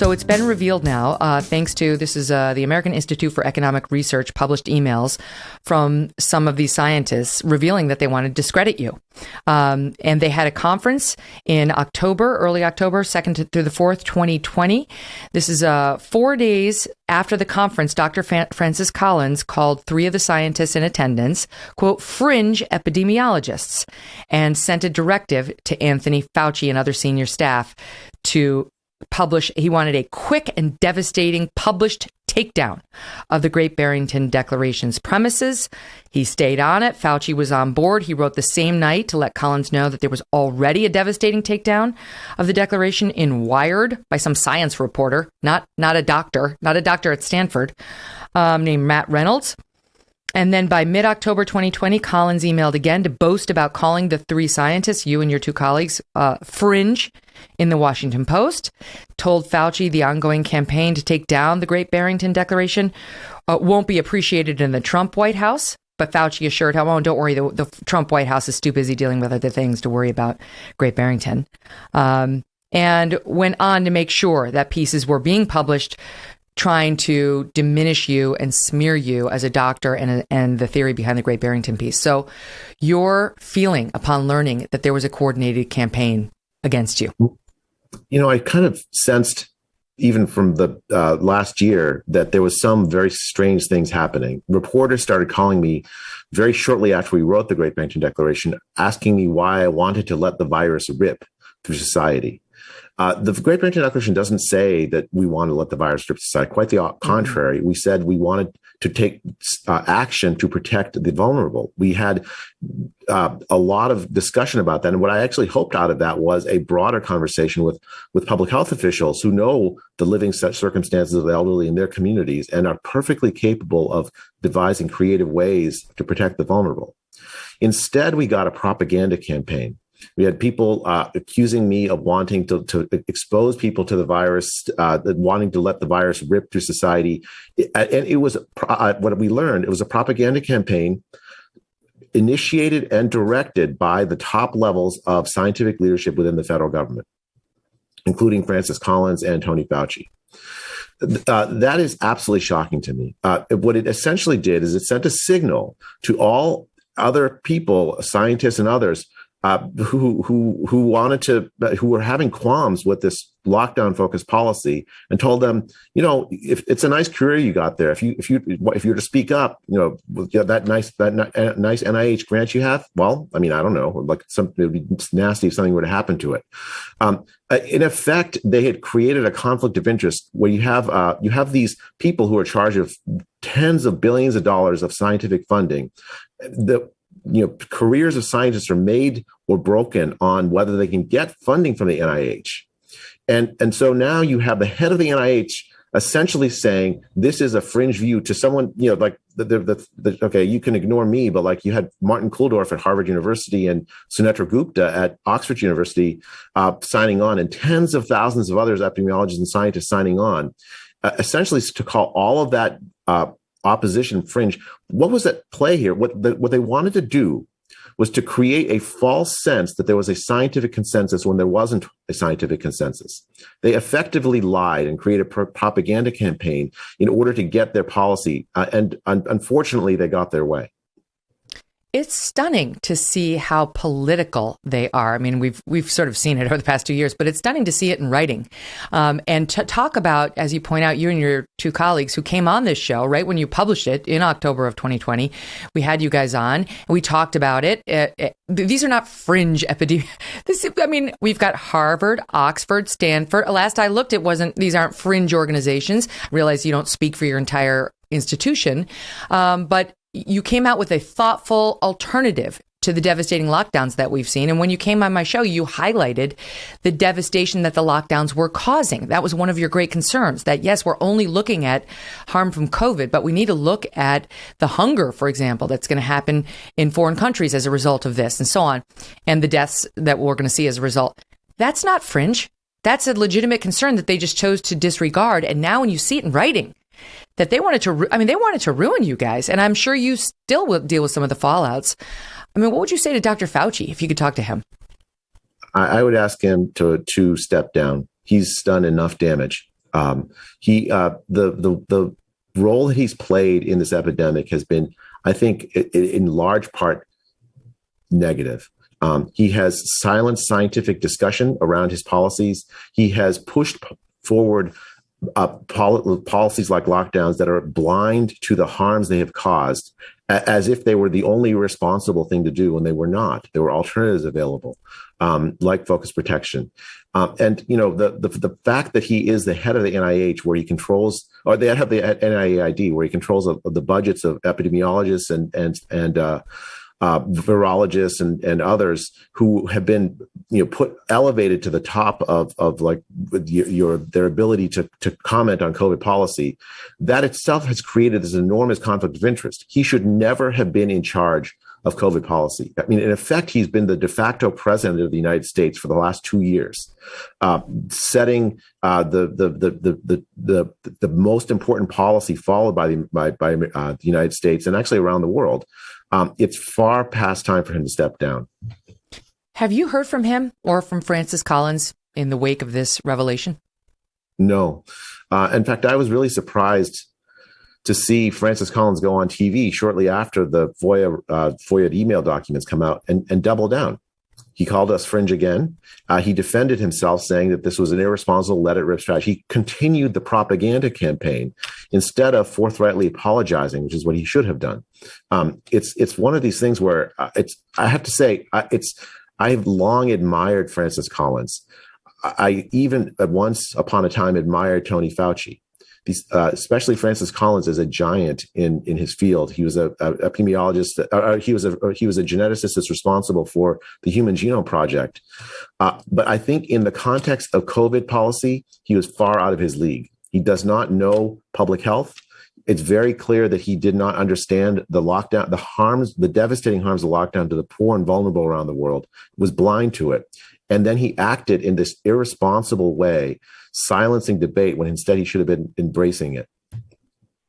So it's been revealed now, thanks to, this is the American Institute for Economic Research published emails from some of these scientists revealing that they want to discredit you. And they had a conference in October, early October, 2nd through the 4th, 2020. This is 4 days after the conference. Dr. Francis Collins called 3 of the scientists in attendance, quote, fringe epidemiologists, and sent a directive to Anthony Fauci and other senior staff to publish. He wanted a quick and devastating published takedown of the Great Barrington Declaration's premises. He stayed on it. Fauci was on board. He wrote the same night to let Collins know that there was already a devastating takedown of the Declaration in Wired by some science reporter, not a doctor at Stanford, named Matt Reynolds. And then by mid-October 2020, Collins emailed again to boast about calling the 3 scientists, you and your 2 colleagues, fringe in the Washington Post, told Fauci the ongoing campaign to take down the Great Barrington Declaration won't be appreciated in the Trump White House. But Fauci assured him, oh, don't worry, the Trump White House is too busy dealing with other things to worry about Great Barrington. And went on to make sure that pieces were being published trying to diminish you and smear you as a doctor and the theory behind the Great Barrington piece. So your feeling upon learning that there was a coordinated campaign against you? You know, I kind of sensed even from the last year that there was some very strange things happening. Reporters started calling me very shortly after we wrote the Great Barrington Declaration, asking me why I wanted to let the virus rip through society. The Great Barrington Declaration doesn't say that we want to let the virus rip society. Quite the contrary. We said we wanted to take action to protect the vulnerable. We had a lot of discussion about that. And what I actually hoped out of that was a broader conversation with public health officials who know the living circumstances of the elderly in their communities and are perfectly capable of devising creative ways to protect the vulnerable. Instead, we got a propaganda campaign. We had people accusing me of wanting to expose people to the virus, wanting to let the virus rip through society. And it was what we learned. It was a propaganda campaign initiated and directed by the top levels of scientific leadership within the federal government, including Francis Collins and Tony Fauci. That is absolutely shocking to me. What it essentially did is it sent a signal to all other people, scientists and others, who were having qualms with this lockdown focused policy, and told them, you know, if it's a nice career you got there, if you were to speak up, you know, that nice NIH grant you have, well, I mean, I don't know, like it would be nasty if something were to happen to it. In effect, they had created a conflict of interest where you have these people who are charged of tens of billions of dollars of scientific funding. Careers of scientists are made or broken on whether they can get funding from the NIH. And so now you have the head of the NIH essentially saying this is a fringe view to someone, you know, like okay, you can ignore me, but like you had Martin Kulldorff at Harvard University and Sunetra Gupta at Oxford University signing on, and tens of thousands of others, epidemiologists and scientists signing on, essentially to call all of that opposition fringe. What was at play here? What they wanted to do was to create a false sense that there was a scientific consensus when there wasn't a scientific consensus. They effectively lied and created a propaganda campaign in order to get their policy. And unfortunately, they got their way. It's stunning to see how political they are. I mean, we've sort of seen it over the past 2 years, but it's stunning to see it in writing. And to talk about, as you point out, you and your 2 colleagues who came on this show right when you published it in October of 2020, we had you guys on and we talked about it. These are not fringe epidemiologists. I mean, we've got Harvard, Oxford, Stanford. Last I looked, these aren't fringe organizations. I realize you don't speak for your entire institution, but you came out with a thoughtful alternative to the devastating lockdowns that we've seen. And when you came on my show, you highlighted the devastation that the lockdowns were causing. That was one of your great concerns, that yes, we're only looking at harm from COVID, but we need to look at the hunger, for example, that's going to happen in foreign countries as a result of this and so on, and the deaths that we're going to see as a result. That's not fringe. That's a legitimate concern that they just chose to disregard. And now when you see it in writing, that they wanted to ruin you guys. And I'm sure you still will deal with some of the fallouts. I mean, what would you say to Dr. Fauci if you could talk to him? I would ask him to step down. He's done enough damage. The role that he's played in this epidemic has been, I think, in large part negative. He has silenced scientific discussion around his policies. He has pushed forward policies like lockdowns that are blind to the harms they have caused, as if they were the only responsible thing to do when they were not. There were alternatives available, like focus protection. And the fact that he is the head of the NIH, where he controls, or the head of the NIAID, where he controls the budgets of epidemiologists and virologists and others who have been elevated to the top of their ability to comment on COVID policy, that itself has created this enormous conflict of interest. He should never have been in charge of COVID policy. I mean, in effect, he's been the de facto president of the United States for the last 2 years, setting the most important policy followed by the United States and actually around the world. It's far past time for him to step down. Have you heard from him or from Francis Collins in the wake of this revelation? No. In fact, I was really surprised to see Francis Collins go on TV shortly after the FOIA email documents come out and double down. He called us fringe again. He defended himself, saying that this was an irresponsible let-it-rip strategy. He continued the propaganda campaign instead of forthrightly apologizing, which is what he should have done. It's one of these things where I have to say, I've long admired Francis Collins. I even at once upon a time admired Tony Fauci. Especially Francis Collins is a giant in his field. He was a epidemiologist. He was a geneticist that's responsible for the Human Genome Project. But I think in the context of COVID policy, he was far out of his league. He does not know public health. It's very clear that he did not understand the lockdown, the harms, the devastating harms of lockdown to the poor and vulnerable around the world. Was blind to it. And then he acted in this irresponsible way, silencing debate when instead he should have been embracing it.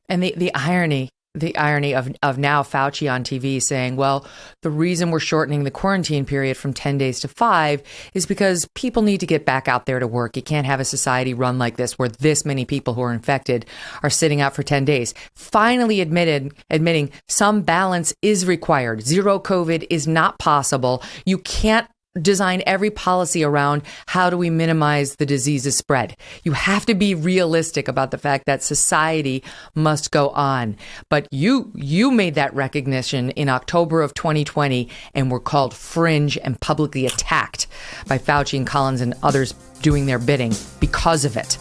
And the irony of now Fauci on TV saying, well, the reason we're shortening the quarantine period from 10 days to 5 is because people need to get back out there to work. You can't have a society run like this where this many people who are infected are sitting out for 10 days. Finally admitting some balance is required. Zero COVID is not possible. You can't design every policy around how do we minimize the disease's spread. You have to be realistic about the fact that society must go on. But you made that recognition in October of 2020 and were called fringe and publicly attacked by Fauci and Collins and others doing their bidding because of it.